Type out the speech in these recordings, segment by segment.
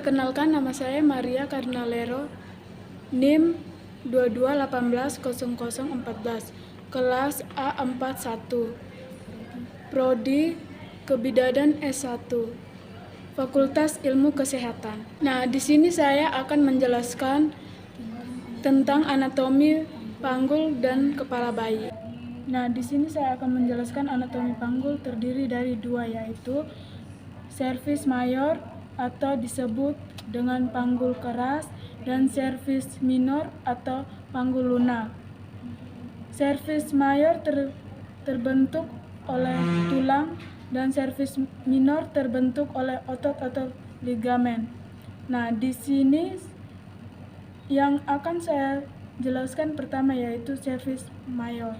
Perkenalkan, nama saya Maria Karnalero, NIM 22180014, kelas A41, Prodi Kebidanan S1, Fakultas Ilmu Kesehatan. Nah, di sini saya akan menjelaskan tentang anatomi panggul dan kepala bayi. Nah, di sini saya akan menjelaskan anatomi panggul terdiri dari dua, yaitu cervix mayor atau disebut dengan panggul keras dan cervix minor atau panggul lunak. Cervix mayor terbentuk oleh tulang dan cervix minor terbentuk oleh otot-otot ligamen. Nah, di sini yang akan saya jelaskan pertama yaitu cervix mayor.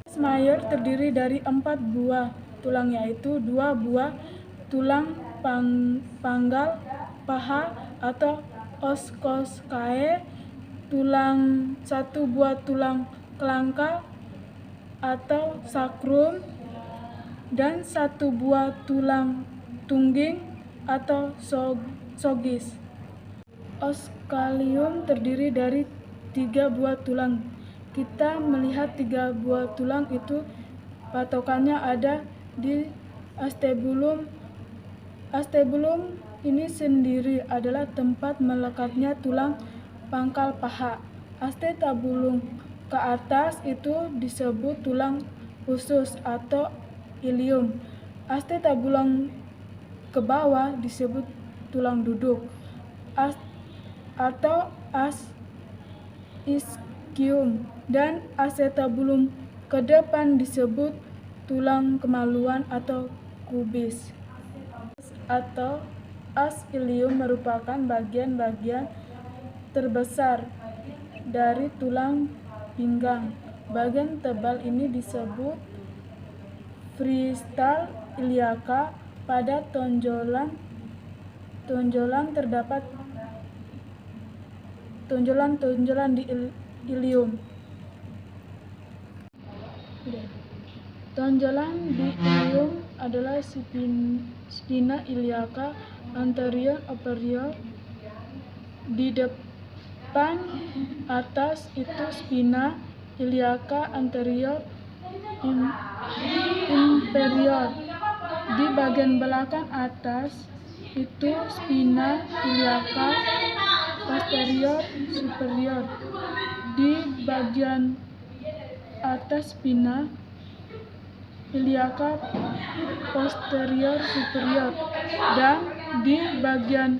Cervix mayor terdiri dari 4 buah tulang, yaitu 2 buah tulang panggal paha atau os coscae, 1 buah tulang kelangka atau sacrum, dan 1 buah tulang tungging atau sogis. Os scallium terdiri dari 3 buah tulang. Kita melihat 3 buah tulang itu patokannya ada di acetabulum. Acetabulum ini sendiri adalah tempat melekatnya tulang pangkal paha. Acetabulum ke atas itu disebut tulang usus atau ilium. Acetabulum ke bawah disebut tulang duduk atau ischium, dan acetabulum ke depan disebut tulang kemaluan atau pubis. Atau as ilium merupakan bagian-bagian terbesar dari tulang pinggang. Bagian tebal ini disebut freestyle iliaca. Pada tonjolan terdapat tonjolan di ilium. Tonjolan di ilium adalah spina iliaca anterior superior. Di depan atas itu spina iliaca anterior inferior. Di bagian belakang atas itu spina iliaca posterior superior. Di bagian atas spina iliaca posterior superior, dan di bagian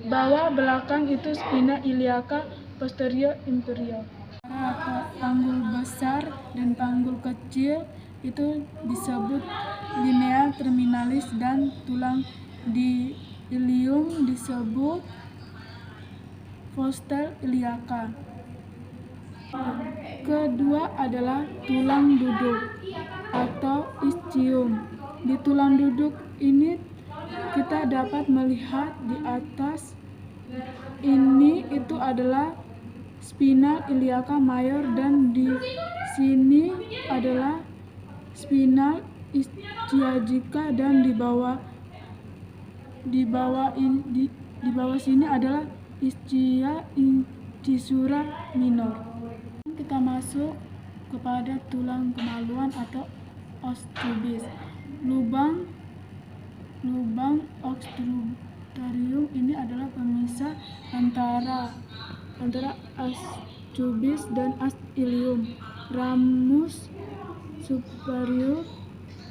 bawah belakang itu spina iliaca posterior inferior. Panggul besar dan panggul kecil itu disebut linea terminalis, dan tulang di ilium disebut fossa iliaca. Kedua adalah tulang duduk atau ischium. Di tulang duduk ini kita dapat melihat di atas ini itu adalah spina iliaca mayor, dan di sini adalah spina ischiatica, dan di bawah sini adalah ischia incisura minor. Kita masuk kepada tulang kemaluan atau os pubis. Lubang obstructorium ini adalah pemisah antara as pubis dan as ilium. Ramus superior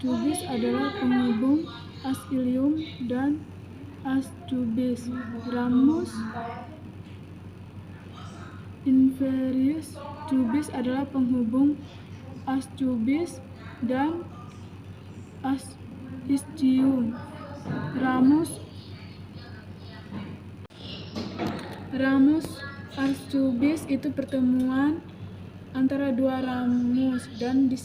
pubis adalah penghubung as ilium dan as pubis. Ramus inferius pubis adalah penghubung as pubis dan as ischium. Ramus as pubis itu pertemuan antara dua ramus, dan di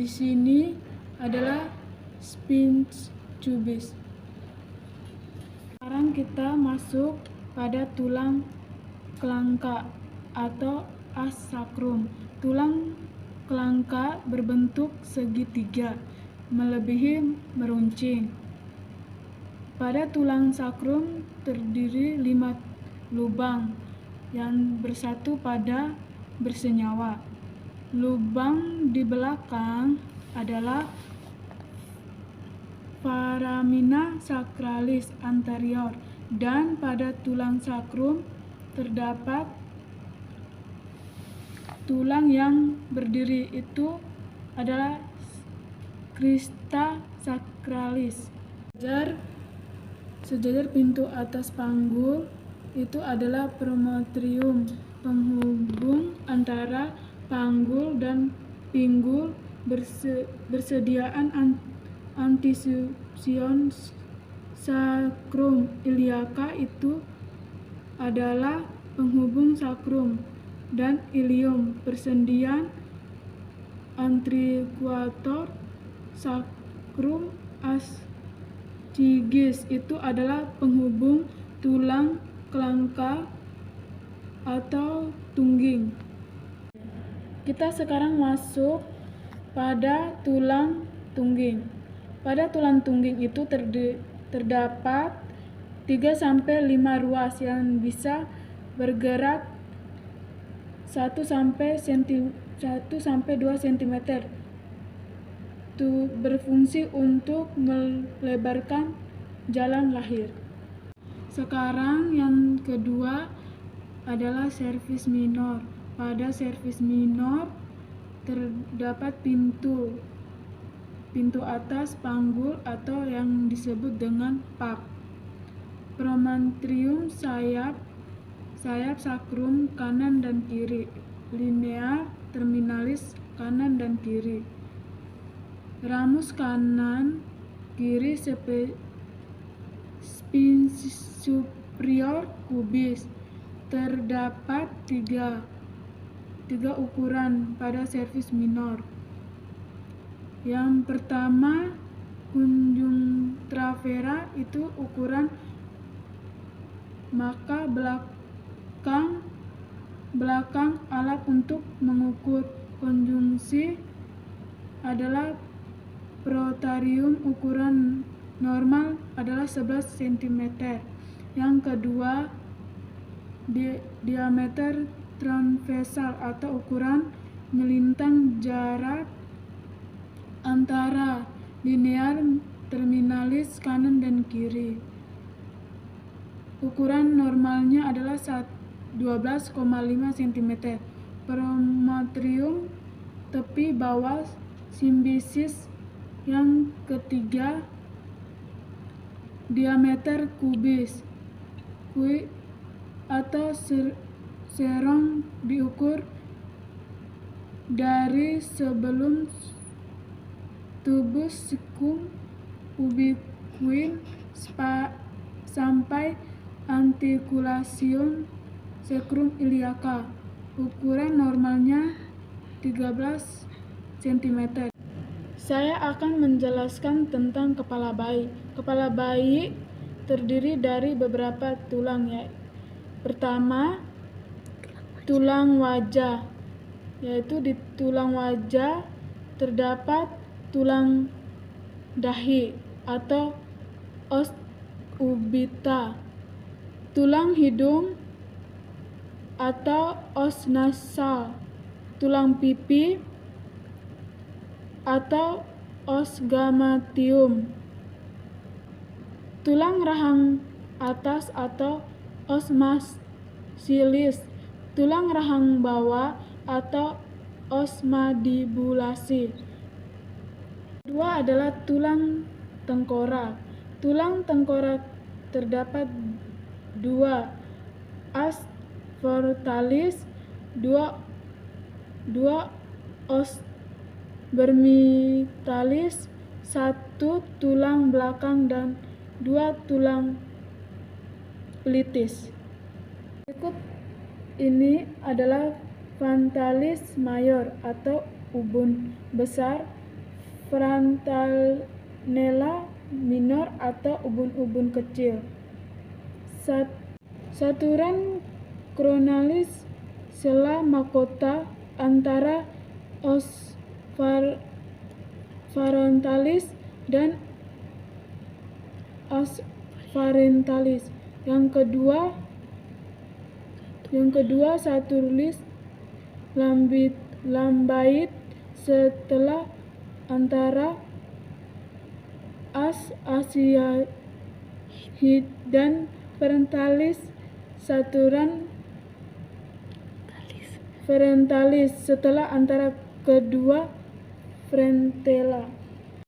sini adalah sphinx pubis. Sekarang kita masuk pada tulang kelangka atau as sacrum. Tulang kelangka berbentuk segitiga. melebihi meruncing. Pada tulang sakrum terdiri 5 lubang yang bersatu pada bersenyawa. Lubang di belakang adalah foramina sacralis anterior, dan pada tulang sakrum terdapat tulang yang berdiri itu adalah crista sacralis. Sejajar pintu atas panggul itu adalah promontorium, penghubung antara panggul dan pinggul. Bersediaan antisuction sacrum iliaca itu adalah penghubung sakrum dan ilium. Persendian anteroquator sacrum ascigis itu adalah penghubung tulang kelangka atau tungging. Kita sekarang masuk pada tulang tungging. Pada tulang tungging itu terdapat 3-5 ruas yang bisa bergerak 1-2 cm. Berfungsi untuk melebarkan jalan lahir. Sekarang yang kedua adalah cervix minor. Pada cervix minor terdapat pintu atas panggul atau yang disebut dengan PAP. Promontorium sayap sakrum kanan dan kiri, linea terminalis kanan dan kiri. Ramus kanan kiri spinalis superior kubis. Terdapat tiga ukuran pada cervix minor. Yang pertama, conjunctiva itu ukuran maka belakang alat untuk mengukur konjungsi adalah protarium, ukuran normal adalah 11 cm. Yang kedua, diameter transversal atau ukuran melintang jarak antara linear terminalis kanan dan kiri. Ukuran normalnya adalah 12,5 cm. Promontorium tepi bawah simbisis. Yang ketiga, diameter kubis atau serong diukur dari sebelum tubus cecum ubiquum sampai articulation sacrum iliaca. Ukuran normalnya 13 cm. Saya akan menjelaskan tentang kepala bayi. Kepala bayi terdiri dari beberapa tulang, pertama, tulang wajah, yaitu di tulang wajah terdapat tulang dahi atau os ubita, tulang hidung atau os nasal, tulang pipi atau os grammaticum, tulang rahang atas atau os maxillaris, tulang rahang bawah atau os mandibulasi. Kedua adalah tulang tengkorak. Tulang tengkorak terdapat 2, os frontalis, 2 os vermicalis, 1 tulang belakang dan 2 tulang pelitis. Berikut ini adalah frontalis mayor atau ubun besar, frontalinella minor atau ubun-ubun kecil. Saturn coronalis, sela mahkota antara os frontalis dan asfarentalis. Yang kedua Saturnalis lambait setelah antara Asiaid dan frontalis. Saturnfrontalis setelah antara kedua frentela.